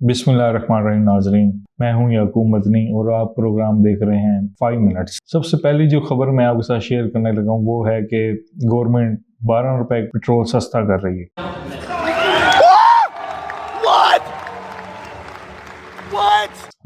बिस्मिल्लाहिर्रहमानिर्रहीम नाज़रीन, मैं हूं याकूब मदनी और आप प्रोग्राम देख रहे हैं 5 मिनट्स। सबसे पहली जो खबर मैं आपके साथ शेयर करने लगा हूं वो है कि गवर्नमेंट 12 रुपए पेट्रोल सस्ता कर रही है।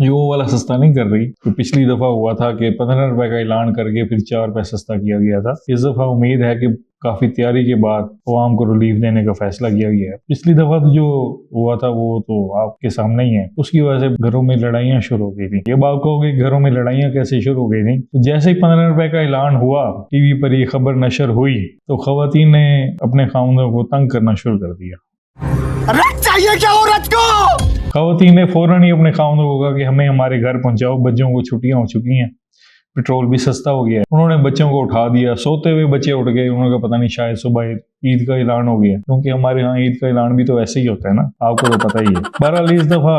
ये वो वाला सस्ता नहीं कर रही तो पिछली दफा हुआ था कि 15 रुपए का ऐलान करके फिर 4 रुपए सस्ता किया गया था। इस दफा उम्मीद है कि काफी तैयारी के बाद अवाम को रिलीफ देने का फैसला किया गया है। पिछली दफा तो जो हुआ था वो तो आपके सामने ही है, उसकी वजह से घरों में लड़ाइयां शुरू हो गई थी। ये बात कहोगे घरों में लड़ाइयां कैसे शुरू हो गई थी? तो जैसे ही 15 रुपए का ऐलान हुआ, टीवी पर ये खबर नशर हुई तो खवातीन ने अपने खामदों को तंग करना शुरू कर दिया। चाहिए क्या औरत को? खवातीन ने फौरन ही अपने खामदों को कहा कि हमें हमारे घर पहुंचाओ, बच्चों को छुट्टियां हो चुकी हैं, पेट्रोल भी सस्ता हो गया है। उन्होंने बच्चों को उठा दिया, सोते हुए बच्चे उठ गए। उन्होंने कहा पता नहीं शायद सुबह ईद का ऐलान हो गया, क्योंकि हमारे यहाँ ईद का ऐलान भी तो वैसे ही होता है ना, आपको तो पता ही है। बहरहाल इस दफा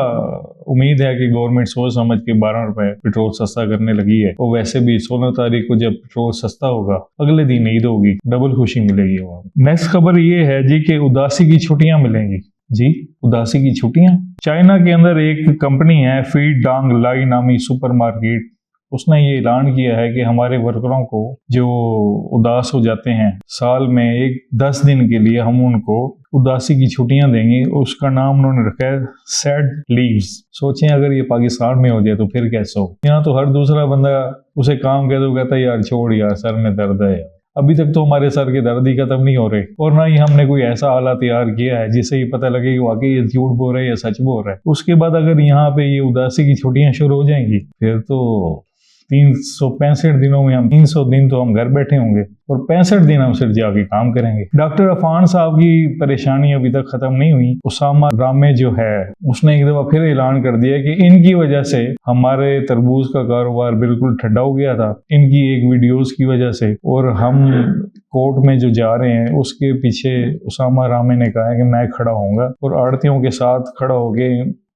उम्मीद है कि गवर्नमेंट सोच समझ के 12 रुपए पेट्रोल सस्ता करने लगी है। और वैसे भी 16 तारीख को जब पेट्रोल सस्ता होगा, अगले दिन ईद होगी, डबल खुशी मिलेगी। नेक्स्ट खबर ये है जी कि उदासी की छुट्टियां मिलेंगी। जी, उदासी की छुट्टियां। चाइना के अंदर एक कंपनी है फीड डांग लाई नामी सुपरमार्केट, उसने ये ऐलान किया है कि हमारे वर्करों को जो उदास हो जाते हैं, साल में 10 दिन के लिए हम उनको उदासी की छुट्टियां देंगे। उसका नाम उन्होंने रखा है सैड लीव्स। सोचें अगर ये पाकिस्तान में हो जाए तो फिर कैसा हो। यहाँ तो हर दूसरा बंदा उसे काम कह दो कहता है यार छोड़ यार, सर में दर्द है यार। अभी तक तो हमारे सर के दर्द ही खत्म नहीं हो रहे, और ना ही हमने कोई ऐसा आला तैयार किया है जिससे ये पता लगे कि वाकई ये झूठ बोल रहा है या सच बोल रहा है। उसके बाद अगर यहाँ पे ये उदासी की छुट्टियां शुरू हो जाएंगी फिर तो 365 दिनों में हम 300 दिन तो हम घर बैठे होंगे और 65 दिन हम सिर्फ जाके काम करेंगे। डॉक्टर अफान साहब की परेशानी अभी तक खत्म नहीं हुई। उसामा रामे जो है उसने एक दफा फिर ऐलान कर दिया कि इनकी वजह से हमारे तरबूज का कारोबार बिल्कुल ठंडा हो गया था, इनकी एक वीडियोस की वजह से। और हम कोर्ट में जो जा रहे हैं उसके पीछे उसामा रामे ने कहा है कि मैं खड़ा होऊंगा और आड़तियों के साथ खड़ा होके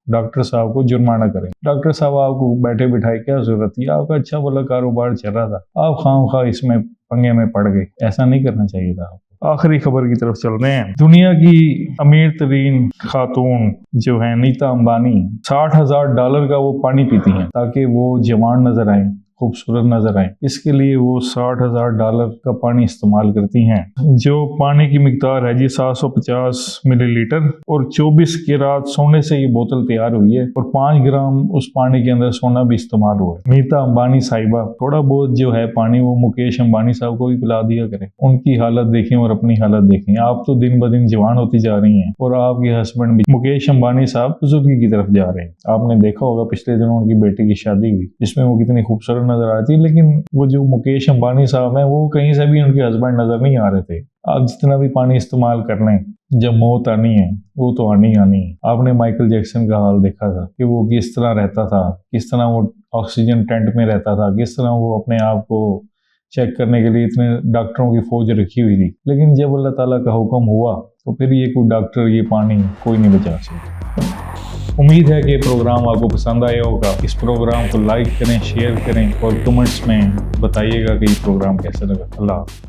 डॉक्टर साहब को जुर्माना करें। डॉक्टर साहब आपको बैठे बिठाए क्या जरूरत थी, आपका अच्छा वाला कारोबार चल रहा था, आप खामखा इसमें पंगे में पड़ गए, ऐसा नहीं करना चाहिए था आपको। आखिरी खबर की तरफ चल रहे हैं। दुनिया की अमीर तरीन खातून जो है नीता अंबानी, $60,000 का वो पानी पीती हैं ताकि वो जवान नजर आए, खूबसूरत नजर आए। इसके लिए वो $60,000 का पानी इस्तेमाल करती हैं। जो पानी की मिकदार है जी 750 मिलीलीटर, और 24 कैरात सोने से ये बोतल तैयार हुई है और 5 ग्राम उस पानी के अंदर सोना भी इस्तेमाल हुआ है। नीता अंबानी साहिबा थोड़ा बहुत जो है पानी वो मुकेश अंबानी साहब को भी पिला दिया करें। उनकी हालत देखें और अपनी हालत देखें। आप तो दिन ब दिन जवान होती जा रही हैं और आपके हस्बैंड भी मुकेश अंबानी साहब बुजुर्गी की तरफ जा रहे हैं। आपने देखा होगा पिछले दिनों उनकी बेटी की शादी हुई जिसमें वो कितनी खूबसूरत नजर आती है, लेकिन वो जो मुकेश अंबानी साहब हैं वो कहीं से भी उनके हस्बैंड नजर नहीं आ रहे थे। आप जितना भी पानी इस्तेमाल कर लें, जब मौत आनी है वो तो आनी आनी है। आपने माइकल जैक्सन का हाल देखा था कि वो किस तरह रहता था, किस तरह वो ऑक्सीजन टेंट में रहता था, किस तरह वो अपने आप को चेक करने के लिए इतने डॉक्टरों की फौज रखी हुई थी। लेकिन जब अल्लाह ताला का हुक्म हुआ तो फिर ये कोई डॉक्टर ये पानी कोई नहीं बचा सकता। उम्मीद है कि ये प्रोग्राम आपको पसंद आया होगा। इस प्रोग्राम को लाइक करें, शेयर करें और कमेंट्स में बताइएगा कि ये प्रोग्राम कैसा लगा। अल्लाह हाफ़िज़।